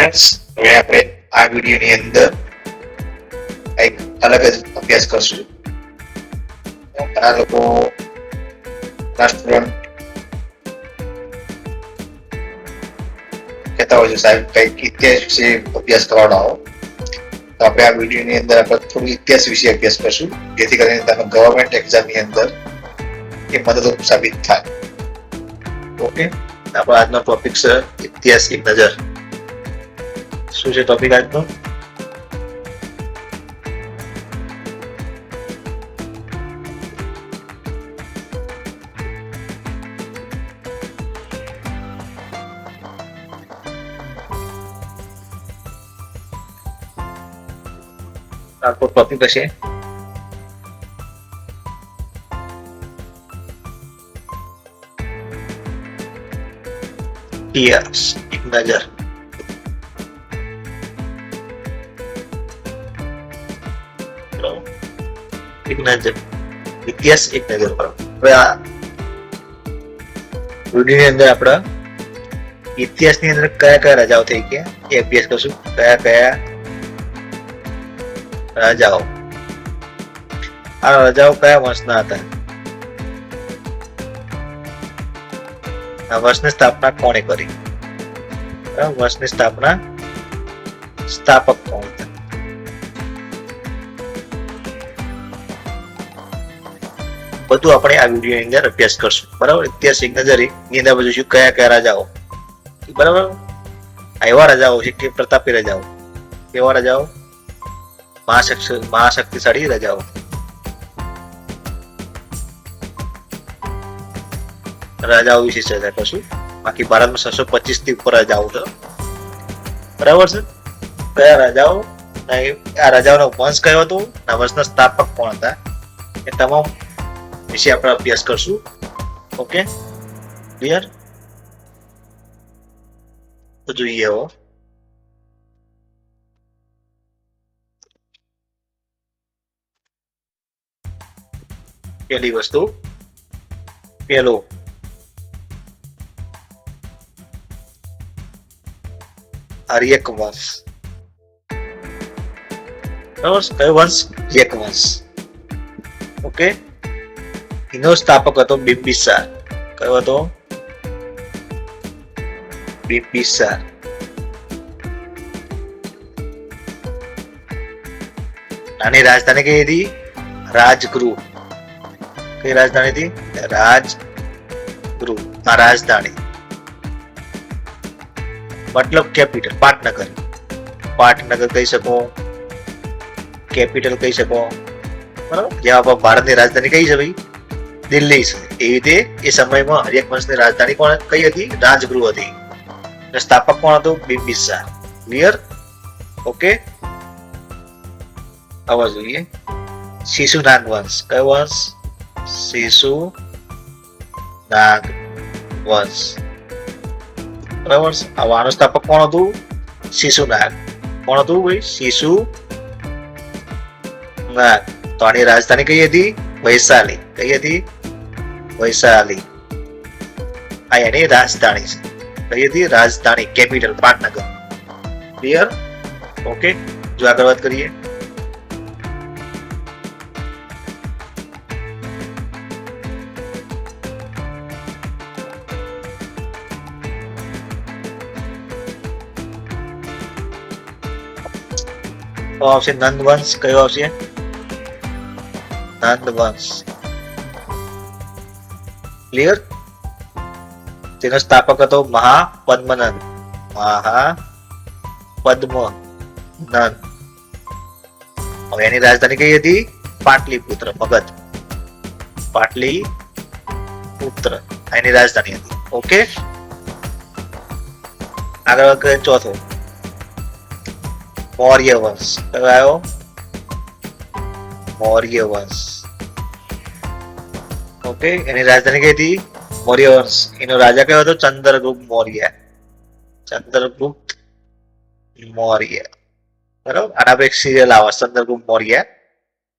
Friends, હવે આપણે આ વિડીયોની અંદર એક અલગ જ અભ્યાસ કરશું. ઘણા લોકો સ્ટુડન્ટ કહેતા હોય છે સાહેબ કઈક ઇતિહાસ વિશે અભ્યાસ કરવાનો આવો, તો આપણે આ વિડીયોની અંદર આપણે થોડું ઇતિહાસ વિશે અભ્યાસ કરશું, જેથી કરીને તમે ગવર્મેન્ટ એક્ઝામની અંદર એ મદદરૂપ સાબિત થાય. ઓકે, આપણો આજનો ટોપિક છે ઇતિહાસ એક નજર. શું છે ટોપિક આજનો? આપણો ટોપિક હશે ઇતિહાસ એક નજર. એક નજર, ઇતિહાસ એક નજર પર. હવે આ વિડીયોની અંદર આપણે ઇતિહાસની અંદર કયા કયા રાજાઓ થઈ ગયા એ અભ્યાસ કરશું. કયા કયા રાજાઓ, આ રાજાઓ કયા વંશના હતા, આ વંશની સ્થાપના કોણે કરી, વંશની સ્થાપના સ્થાપક કોણ હતા. બધું આપણે આ વિડીયોની અંદર અભ્યાસ કરશું. બરાબર, ઇતિહાસ એક નજર ની અંદર જોઈશું કયા કયા રાજાઓ. બરાબર, એવા રાજાઓ છે કે પ્રતાપી રાજાઓ, એવા રાજાઓ મહાશક્તિશાળી રાજાઓ. રાજાઓ વિશે ચર્ચા કરશું. બાકી ભારતમાં 625 થી ઉપર રાજાઓ છે. બરાબર છે, કયા રાજાઓ, આ રાજાઓનો વંશ કયો હતો, આ વંશના સ્થાપક કોણ હતા, એ તમામ વિશે આપણે અભ્યાસ કરશું. Okay, clear? તો જોઈએ હવે પહેલી વસ્તુ, પહેલો આર્યક વંશ. બરાબર, કયો વંશ? આર્યક વંશ. ઓકે, એનો સ્થાપક હતો બિંબિસાર. કયો હતો? બિંબિસાર. આની રાજધાની કઈ હતી? રાજગૃહ. કઈ રાજધાની હતી? રાજગૃહ. આ રાજધાની મતલબ કેપિટલ પાટનગર. પાટનગર કહી શકો, કેપિટલ કહી શકો. બરાબર, જેમાં ભારતની રાજધાની કઈ છે ભાઈ? દિલ્હી છે. એવી રીતે એ સમયમાં આર્યક વંશની રાજધાની કોણ કઈ હતી? રાજગૃહ હતી. સ્થાપક કોણ હતો? બિંબિસાર. ક્લિયર? ઓકે, આવા જોઈએ શિશુનાગ વંશ. કયો વંશ? શિશુનાગ વંશ. બરાબર, આનો સ્થાપક કોણ હતું? શિશુનાગ. કોણ હતું ભાઈ? શિશુનાગ. તો આની રાજધાની કઈ હતી? વૈશાલી. કઈ હતી? વૈશાલી. આ એની રાજધાની છે. કઈ હતી? રાજધાની, કેપિટલ પાટનગર. ક્લિયર? ઓકે, જો આગળ વાત કરીએ. તો આવશે નંદ વંશ. કયો આવશે? નંદ વંશ. ક્લિયર? તેનો સ્થાપક હતો મહાપદ્મનંદ. મહાપદ્મનંદ. હવે એની રાજધાની કઈ હતી? પાટલીપુત્ર. મગધ. પાટલીપુત્ર એની રાજધાની હતી. ઓકે, આગળ ચોથો મૌર્ય વંશ. કયો આવ્યો? મૌર્ય વંશ. ઓકે, એની રાજધાની કઈ હતી? મૌર્ય વંશ. એનો રાજા કયો હતો? ચંદ્રગુપ્ત મૌર્ય. ચંદ્રગુપ્ત મૌર્ય. બરાબર, આના પર એક સિરિયલ આવે ચંદ્રગુપ્ત મૌર્ય.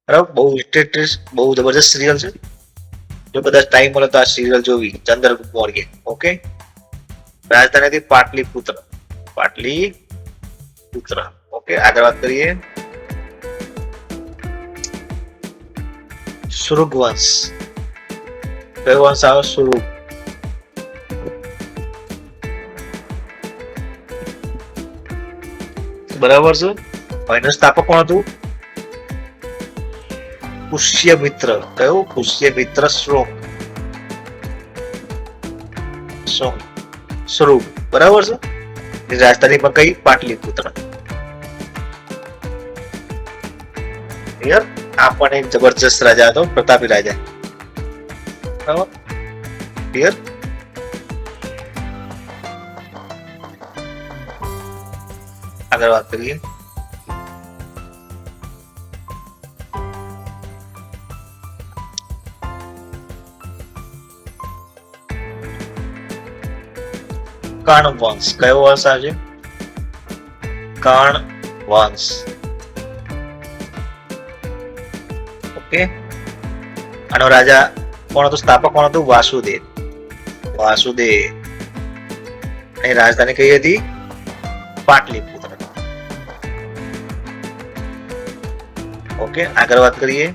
બરાબર, બહુ ઇન્ટરેસ્ટ, બહુ જબરજસ્ત સિરિયલ છે. જો કદાચ ટાઈમ મળે તો આ સિરિયલ જોવી, ચંદ્રગુપ્ત મૌર્ય. ઓકે, રાજધાની હતી પાટલીપુત્ર. પાટલીપુત્ર. પુત્ર. ઓકે, આગળ વાત કરીએ. સુરુગ વંશ. કયો વંશ આવે? સુરુગ. બરાબર છે. એનું સ્થાપક કોણ હતું? પુષ્યમિત્ર. કયો? પુષ્યમિત્ર શૃંગ. શૃંગ. બરાબર છે. રાજધાનીમાં કઈ? પાટલીપુત્ર. ક્લિયર? આ પણ એક જબરજસ્ત રાજા હતો, પ્રતાપી રાજા. બરાબર? ક્લિયર? આગળ વાત કરીએ. કર્ણ વંશ. કયો વંશ આવે? કર્ણ વંશ. ઓકે, આનો રાજા કોણ હતો? સ્થાપક કોણ હતું? વાસુદેવ. વાસુદેવ. એની રાજધાની કઈ હતી? પાટલીપુત્ર. ઓકે, આગળ વાત કરીએ.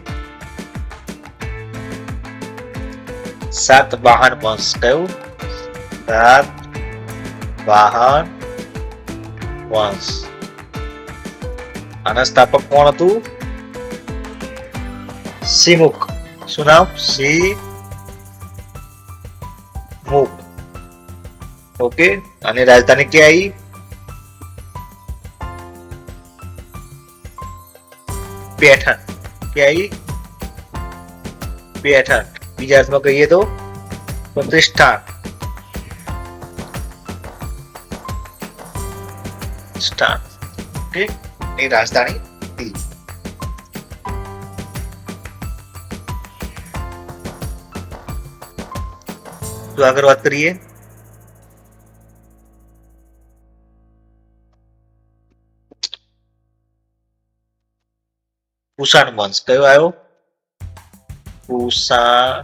સાતવાહન વંશ. કયું? સાતવાહન વંશ. આના સ્થાપક કોણ હતું? સિમુખ. શું નામ? સિમુખ. ઓકે, અને રાજધાની ક્યાં આવી? પેઠણ. ક્યાં આવી? પેઠણ. બીજા અર્થમાં કહીએ તો પ્રતિષ્ઠાન. ઓકે, એ રાજધાની હતી. તો આગળ વાત કરીએ. કુષાણ વંશ. કયો આવ્યો? કુષાણ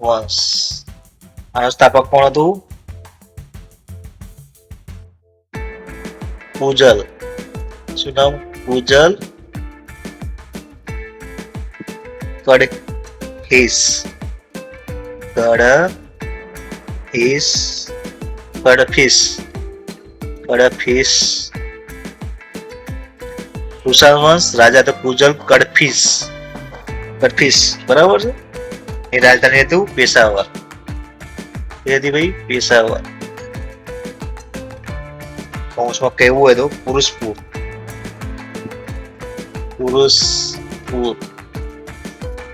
વંશ. આનો સ્થાપક કોણ હતું? પૂજલ. શું નામ? પૂજલ કડહિસ. કડફિસ. કુષાણ વંશ, રાજા તો પૂજલ કડફિસ. બરાબર છે. એ રાજધાની હતું પેશાવર. એ હતી ભાઈ પેશાવર. કૌંસમાં કહેવું હોય તો પુરુષપુર.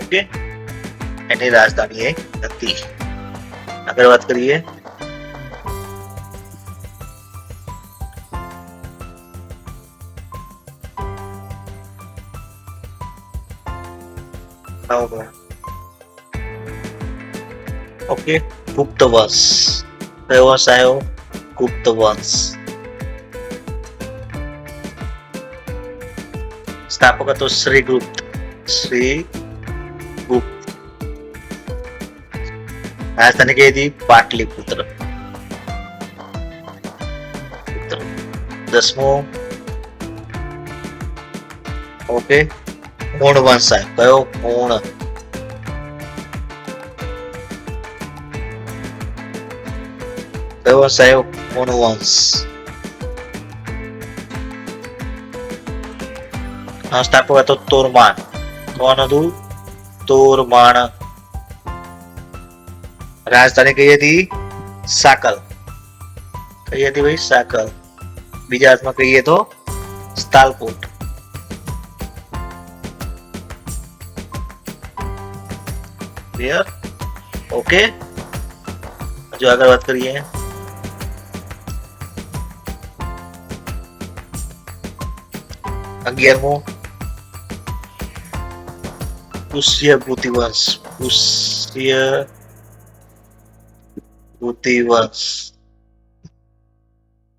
ઓકે, એની રાજધાની એ હતી. આગળ વાત કરીએ. ઓકે, ગુપ્ત વંશ. કયો વંશ આવ્યો? ગુપ્ત વંશ. સ્થાપક હતો શ્રીગુપ્ત. રાજધાની કઈ હતી? પાટલીપુત્ર. 10મો. ઓકે, મૂળ વંશ આવ્યો. કયો? મૂળ. કયો વંશ આવ્યો? મૂળ વંશ. સ્થાપક હતો તોરમાન. કોણ હતું? તોરમાન. રાજધાની કઈ હતી? સાકલ. કઈ હતી ભાઈ? સાકલ. બીજા અર્થમાં કહીએ તો સ્થાલકોટ. ક્લિયર? ઓકે, જો આગળ વાત કરીએ. અગિયારમો. પુષ્યભૂતિ વંશ.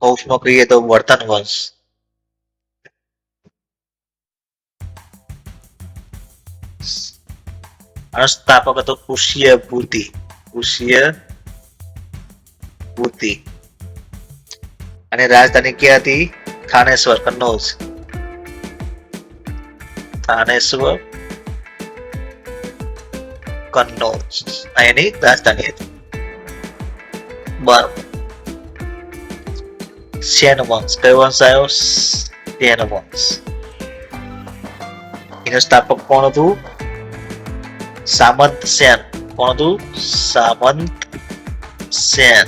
કૌંસમાં કહીએ તો વર્તન વંશ. આનો સ્થાપક હતો પુષ્યભૂતિ. અને રાજધાની ક્યાં હતી? થાનેશ્વર, કન્નૌજ. થાનેશ્વર, કન્નૌજ એની રાજધાની હતી. બરાબર. સેન વંશ, કયો વંશ આવ્યો? સેન વંશ. એનો સ્થાપક કોણ હતું? સામંત સેન. કોણ હતું? સામંત સેન.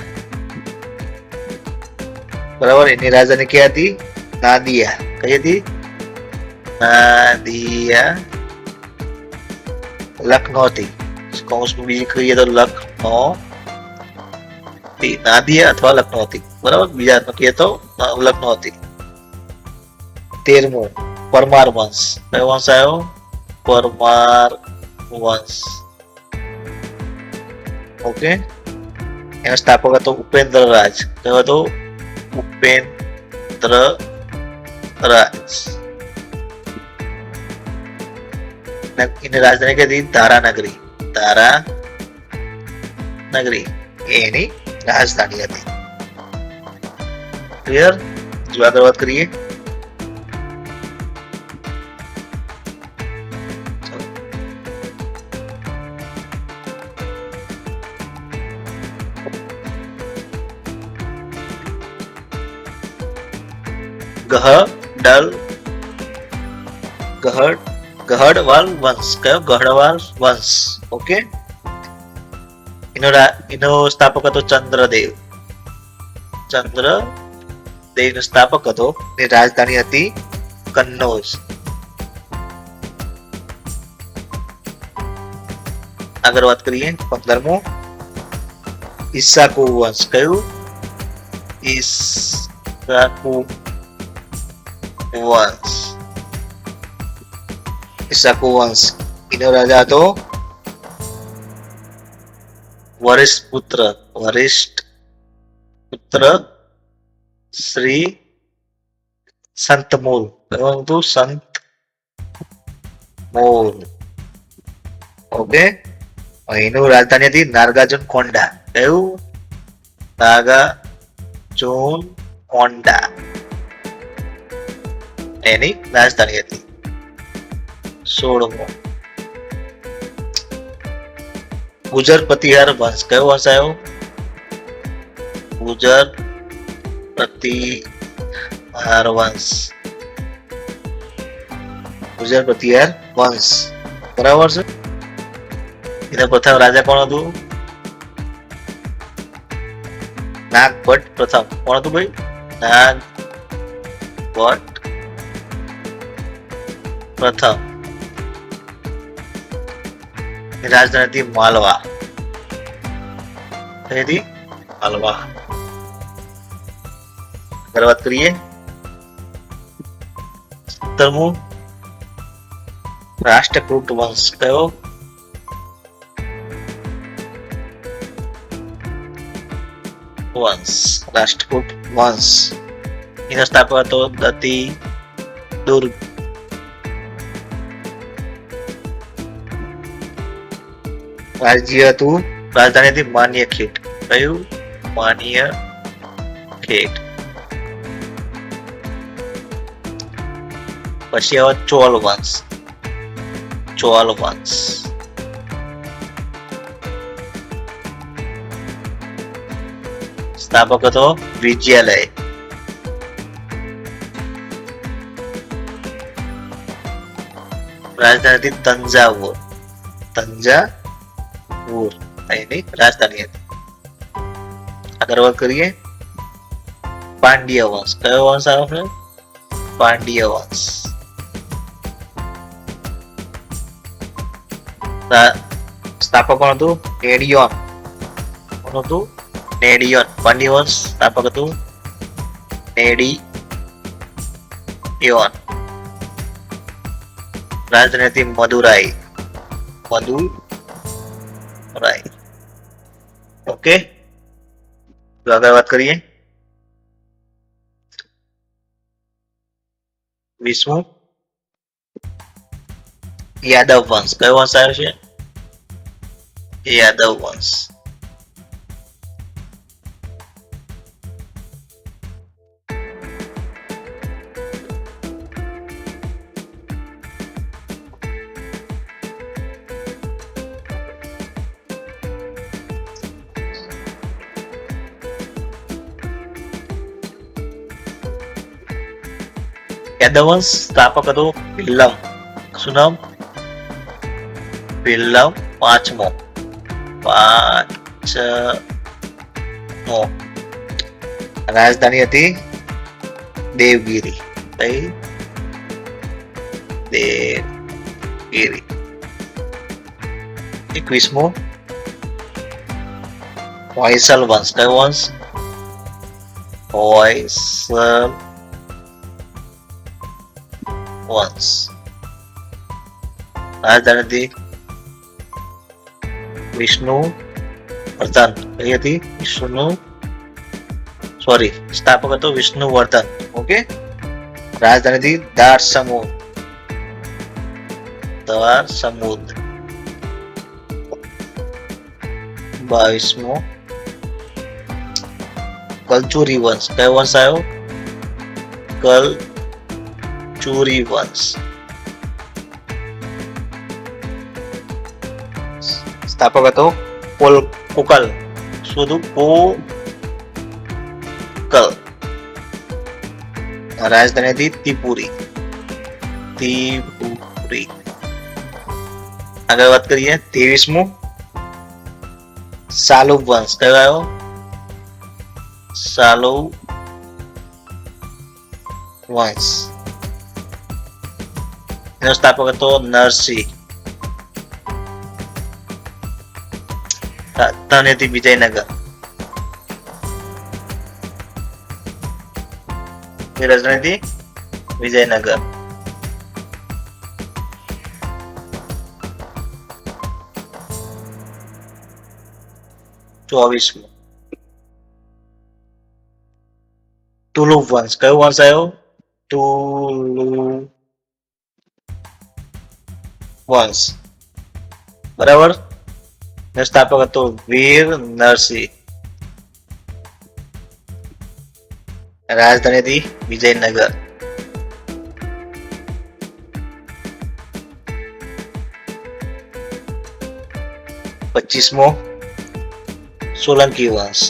બરાબર. એની રાજધાની ક્યાં હતી? નાદિયા. કઈ હતી? નાદિયા. લખનૌ હતી. કૌંસમાં બીજી કહીએ તો લખનૌ. નાદિયા અથવા લખનૌ હતી. બરાબર. બીજા કહીએ તો લખનૌ હતી. 13મું પરમાર વંશ. કયો વંશ આવ્યો? પરમાર વંશ. ઓકે. એનો સ્થાપક હતો ઉપેન્દ્ર રાજ. કયો હતો? ઉપેન્દ્ર રાજ. એની રાજધાની કઈ હતી? ધારાનગરી. ધારાનગરી એની રાજધાની હતી. ક્લિયર? જો આગળ વાત કરીએ. ગહડવાલ વંશ. કયો? ગહડવાલ વંશ. ઓકે. એનો સ્થાપક હતો ચંદ્રદેવ. ચંદ્રદેવ નો સ્થાપક હતો. એની રાજધાની હતી કન્નૌજ. આગળ વાત કરીએ. 15મું ઈસાકુ વંશ. કયું? ઈસાકુ વંશ. ઈસાકુ વંશ. એનો રાજા હતો વરિષ્ઠ પુત્ર શ્રી સંતમૂલ. કયું હતું? સંતમૂલ. ઓકે. એનું રાજધાની હતી નાગાર્જુન કોંડા. કયું? નાગાર્જુન કોંડા એની રાજધાની હતી. 16મો ગુજર પ્રતિહાર વંશ. કયો વંશ આવ્યો? ગુજર પ્રતિહાર વંશ. ગુજર પ્રતિહાર વંશ. બરાબર છે. એના પ્રથમ રાજા કોણ હતું? નાગભટ્ટ પ્રથમ. કોણ હતું ભાઈ? નાગભટ્ટ પ્રથમ. રાજધાની હતી માલવા. માલવા. આગળ વાત કરીએ. 17મું રાષ્ટ્રકૂટ વંશ. કયો? વંશ. રાષ્ટ્રકૂટ વંશ. એનો સ્થાપક હતો દત્તિ દુર્ગ. રાજ્ય હતું, રાજધાની હતી માન્યખેટ. કયું? માન્યખેટ. પછી આવે ચોલ વંશ. ચોલ વંશ. સ્થાપક હતો વિજયાલય. રાજધાની હતી તંજાવુર. તંજાવુર એની રાજધાની હતી. આગળ વાત કરીએ. પાંડ્ય વંશ. કયો વંશ આવે? પાંડ્ય વંશ. સ્થાપક કોણ હતું? નેડિયોન. કોણ હતું? નેડિયોન. પાંડ્ય વંશ સ્થાપક હતું નેડિયોન. રાજધાની હતી મદુરાઈ. મદુરાઈ. ઓકે, તો આગળ વાત કરીએ. 20મું યાદવ વંશ. કયો વંશ આવ્યો છે? યાદવ વંશ. યાદવંશ સ્થાપક હતો ભીલમ. શું નામ? ભીલમ પાંચમો. રાજધાની હતી દેવગીરી. કઈ? દેવગીરી. 21મો હોયસલ વંશ. કયો વંશ? હોયસલ વંશ. રાજધાની હતી વિષ્ણુવર્ધન. કઈ હતી? સ્થાપક હતો વિષ્ણુવર્ધન. ઓકે. રાજધાની હતી દારસમુદ. 22મો કલચુરી વંશ. કયો વંશ આવ્યો? કલચુરી વંશ. સ્થાપક હતો કુકલ. શું હતું? કુકલ. રાજધાની હતી ત્રિપુરી. આગળ વાત કરીએ. 23મો સાલુબ વંશ. કયો આવ્યો? સાલુબ વંશ. એનો સ્થાપક હતો નરસિંહ. રાજધાની હતી વિજયનગર. રાજધાની હતી વિજયનગર. 24મો તુલુપ વંશ. કયો વંશ આવ્યો? તુલુપ વંશ. બરાબર. સ્થાપક હતો વીર નરસિંહ. રાજધાની હતી વિજયનગર. 25મો સોલંકી વંશ.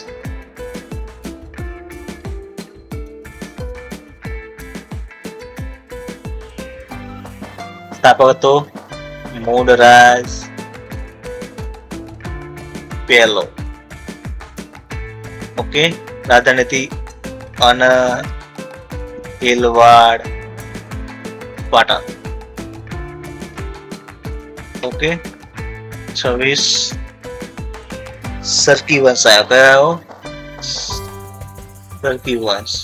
સ્થાપક હતો મૂળરાજ પહેલો. ઓકે. રાજધાની હતી અનહિલવાડ પાટણ. ઓકે. 26 સરકી વંશ આવ્યો. કયો આવ્યો? સરકી વંશ.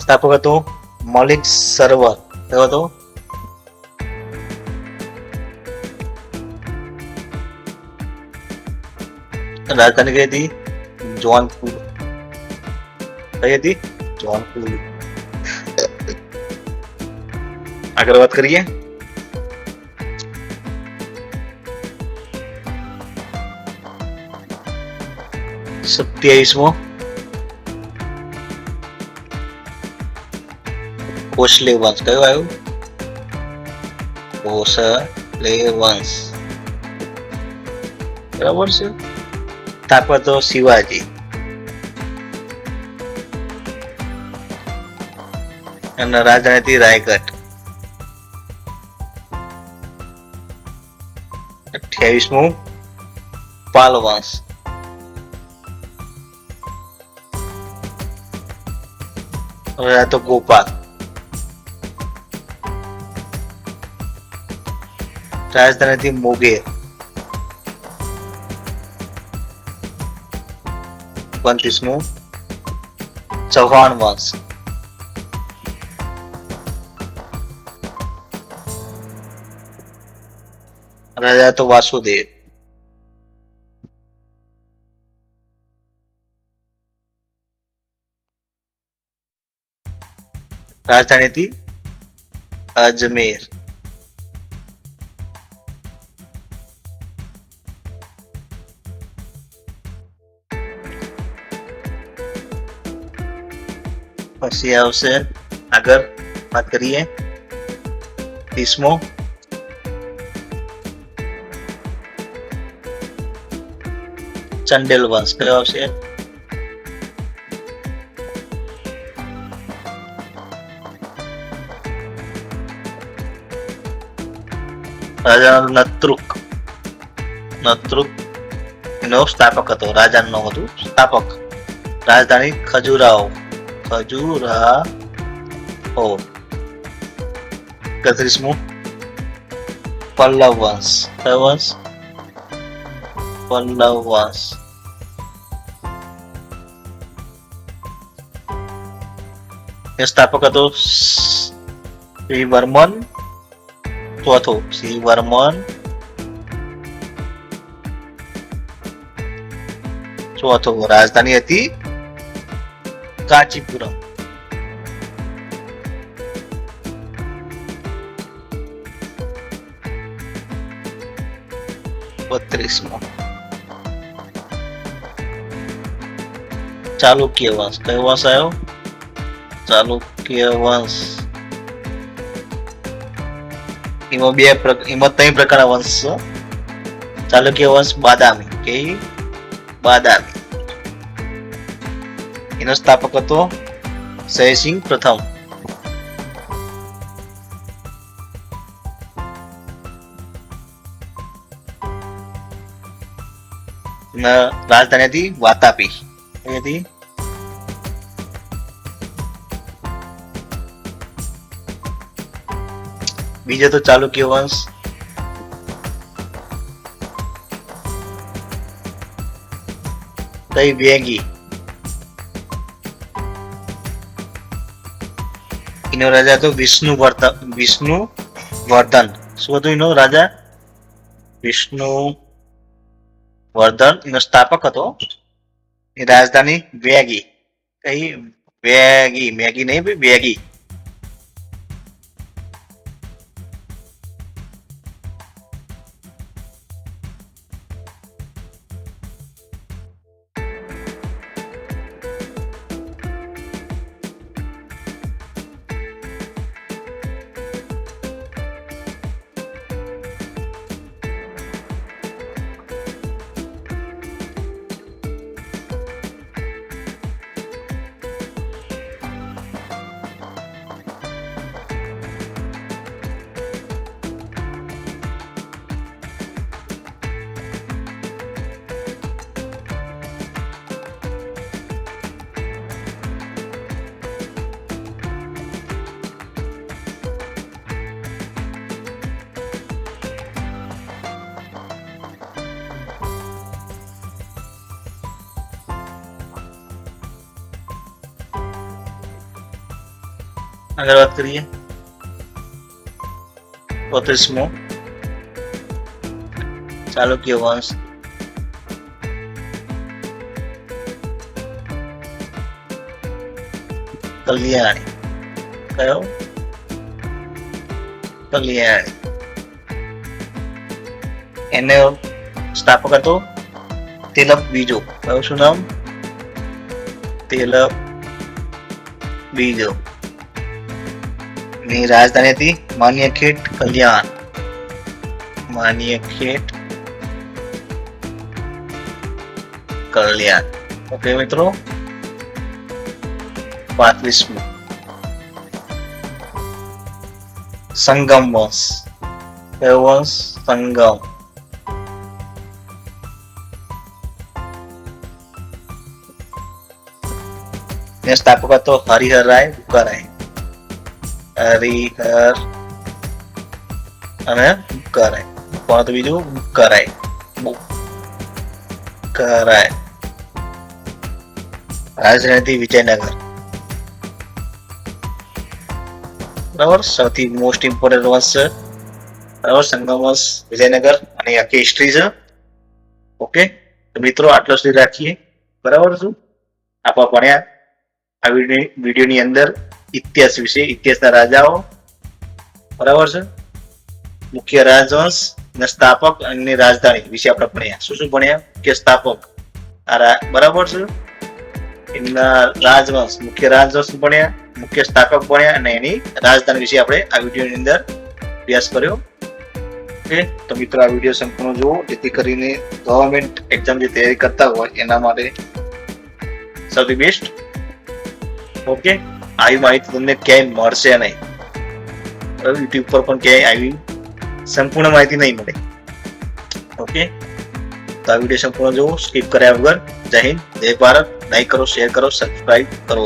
સ્થાપક હતો મલિક સરોવર. કયો હતો? રાજધાની કઈ હતી? જોનપુર. કઈ હતી? જોનપુર. આગળ વાત કરીએ. સત્યાવીસમો ભોસલે વંશ. કયો આવ્યો? ભોસલે વંશ. બરાબર છે. સ્થાપક હતો શિવાજી. અને રાજધાની હતી રાયગઢ. 28મો પાલ વંશ. તો ગોપાલ. રાજધાની હતી મુંગેર. 29મો ચૌહાણ વંશ. રાજા તો વાસુદેવ. રાજધાની હતી અજમેર. પછી આવશે આગળ વાત કરીએ 30મો ચંડેલ વંશ. કયો આવશે? રાજા નત્રુક એનો સ્થાપક હતો, રાજા નો હતું સ્થાપક. રાજધાની ખજુરાહો. 31મું પલ્લવ વંશ. કયો વંશ? પલ્લવ વંશ. એ સ્થાપક હતો શ્રીવર્મન ચોથો. શ્રીવર્મન ચોથો. રાજધાની હતી કાંચીપુરમ. ચાલુક્ય વંશ. કયો વંશ આવ્યો? ચાલુક્ય વંશ. એમાં 3 પ્રકારના વંશ છે. ચાલુક્ય વંશ બાદામી કે બાદામી. એનો સ્થાપક હતો જયસિંહ પ્રથમ. રાજધાની હતી વાતાપી. બીજો તો ચાલુક્ય વંશ. વેગી. એનો રાજા હતો વિષ્ણુવર્ધન. શું હતું એનો રાજા? વિષ્ણુવર્ધન. એનો સ્થાપક હતો. એ રાજધાની વેગી. વેગી. મેગી નહીં ભાઈ, વેગી. આગળ વાત કરીએ. 34મું ચાલુક્ય વંશ. કલ્યાણી. કયો? કલ્યાણી. એને સ્થાપક હતો તેલપ બીજો. કયો શું નામ? તેલપ બીજો. ની રાજધાની હતી માન્યખેટ કલ્યાણ. માન્યખેટ કલ્યાણ. ઓકે મિત્રો. 35મું સંગમ વંશ. કયો વંશ? સંગમ. ને સ્થાપક હતો હરિહર રાય બુકારાય. હરિહર અને બુકારાય. કોણ હતું બીજું? બુકારાય. રાજધાની વિજયનગર. બરાબર. સૌથી મોસ્ટ ઇમ્પોર્ટન્ટ વંશ છે. બરાબર. સંગમ વંશ, વિજયનગર અને આખી હિસ્ટ્રી છે. ઓકે તો મિત્રો આટલો સુધી રાખીએ. બરાબર. શું આપણે ભણ્યા આ વિડીયોની અંદર ઇતિહાસ વિશે, ઇતિહાસના રાજાઓ. બરાબર છે. મુખ્ય રાજવંશ અને સ્થાપક અને રાજધાની વિશે આપણે ભણ્યા. શું ભણ્યા? કે સ્થાપક બરાબર છે. એમના રાજવંશ, મુખ્ય રાજવંશ ભણ્યા, મુખ્ય સ્થાપક ભણ્યા અને એની રાજધાની વિશે આપણે આ વિડીયોની અંદર અભ્યાસ કર્યો. ઓકે તો મિત્રો આ વિડીયો સંપૂર્ણ જુઓ, જેથી કરીને ગવર્મેન્ટ એક્ઝામ જે તૈયારી કરતા હોય એના માટે સૌથી બેસ્ટ. ઓકે આવી માહિતી તમને ક્યાંય મળશે નહીં. યુટ્યુબ પર પણ ક્યાંય આવી સંપૂર્ણ માહિતી નહીં મળે. ઓકે, તો આ વિડીયો સંપૂર્ણ જોવો, સ્કીપ કર્યા વગર. જય હિન્દ, જય ભારત. લાઈક કરો, શેર કરો, સબસ્ક્રાઇબ કરો.